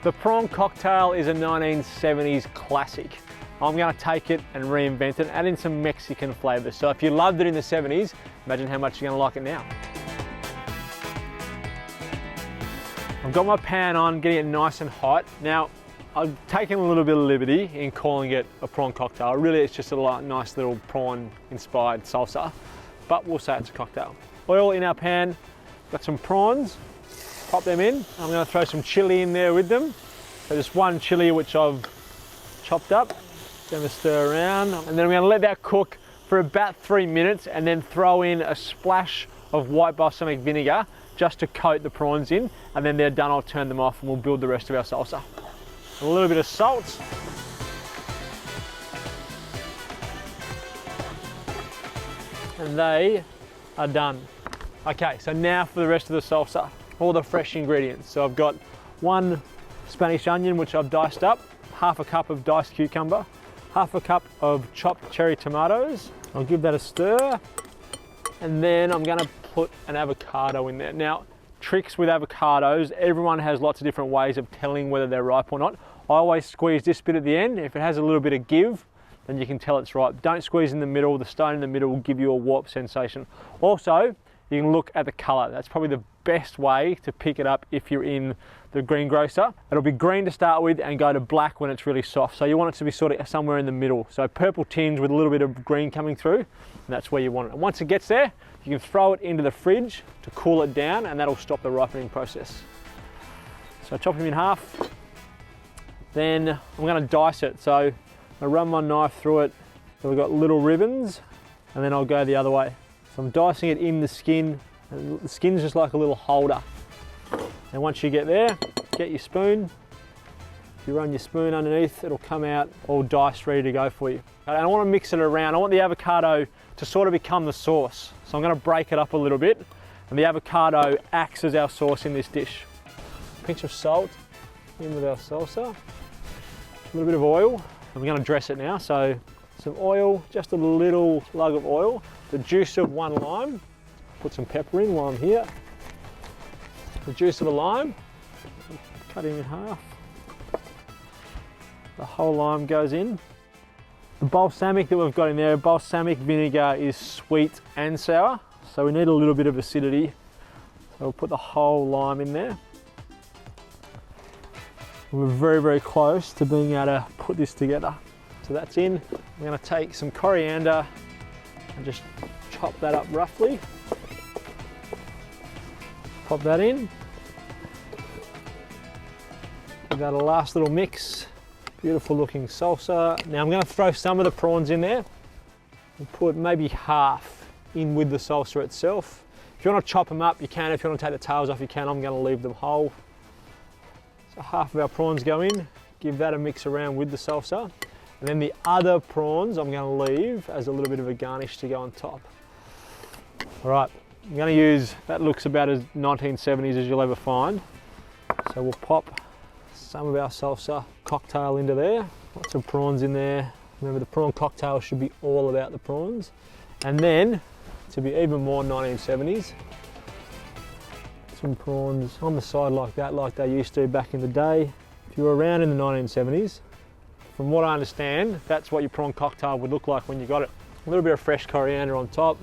The prawn cocktail is a 1970s classic. I'm going to take it and reinvent it, add in some Mexican flavours. So if you loved it in the 70s, imagine how much you're going to like it now. I've got my pan on, getting it nice and hot. Now, I've taken a little bit of liberty in calling it a prawn cocktail. Really, it's just a nice little prawn-inspired salsa, but we'll say it's a cocktail. Oil in our pan, got some prawns, pop them in. I'm going to throw some chili in there with them. So just one chili which I've chopped up. Going to stir around, and then I'm going to let that cook for about 3 minutes, and then throw in a splash of white balsamic vinegar just to coat the prawns in, and then they're done. I'll turn them off and we'll build the rest of our salsa. A little bit of salt. And they are done. Okay, so now for the rest of the salsa, all the fresh ingredients. So I've got 1 Spanish onion, which I've diced up, half a cup of diced cucumber, half a cup of chopped cherry tomatoes. I'll give that a stir. And then I'm gonna put an avocado in there. Now, tricks with avocados, everyone has lots of different ways of telling whether they're ripe or not. I always squeeze this bit at the end. If it has a little bit of give, then you can tell it's ripe. Don't squeeze in the middle. The stone in the middle will give you a warp sensation. Also, you can look at the color. That's probably the best way to pick it up if you're in the greengrocer. It'll be green to start with and go to black when it's really soft. So you want it to be sort of somewhere in the middle. So purple tinge with a little bit of green coming through, and that's where you want it. And once it gets there, you can throw it into the fridge to cool it down, and that'll stop the ripening process. So chop them in half. Then I'm going to dice it. So I run my knife through it. So we've got little ribbons, and then I'll go the other way. So I'm dicing it in the skin, and the skin's just like a little holder. And once you get there, get your spoon. If you run your spoon underneath, it'll come out all diced, ready to go for you. And I want to mix it around. I want the avocado to sort of become the sauce. So I'm going to break it up a little bit, and the avocado acts as our sauce in this dish. Pinch of salt in with our salsa. A little bit of oil. I'm going to dress it now. So some oil, just a little lug of oil. The juice of 1 lime. Put some pepper in while I'm here. The juice of a lime. Cut it in half. The whole lime goes in. The balsamic that we've got in there, balsamic vinegar is sweet and sour, so we need a little bit of acidity. So we'll put the whole lime in there. We're very, very close to being able to put this together. So that's in. I'm going to take some coriander and just chop that up roughly. Pop that in. Give that a last little mix. Beautiful looking salsa. Now I'm going to throw some of the prawns in there and put maybe half in with the salsa itself. If you want to chop them up, you can. If you want to take the tails off, you can. I'm going to leave them whole. So half of our prawns go in, give that a mix around with the salsa. And then the other prawns I'm going to leave as a little bit of a garnish to go on top. All right, I'm going to use, that looks about as 1970s as you'll ever find. So we'll pop some of our salsa cocktail into there. Lots of prawns in there. Remember, the prawn cocktail should be all about the prawns. And then, to be even more 1970s, some prawns on the side like that, like they used to back in the day. If you were around in the 1970s, from what I understand, that's what your prawn cocktail would look like when you got it. A little bit of fresh coriander on top.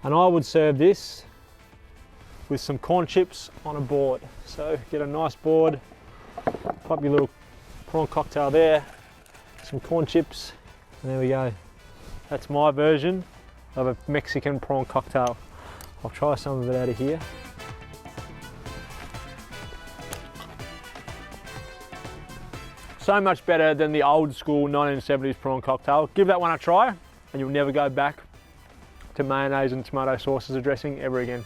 And I would serve this with some corn chips on a board. So get a nice board, pop your little prawn cocktail there, some corn chips, and there we go. That's my version of a Mexican prawn cocktail. I'll try some of it out of here. So much better than the old school 1970s prawn cocktail. Give that one a try and you'll never go back to mayonnaise and tomato sauce as a dressing ever again.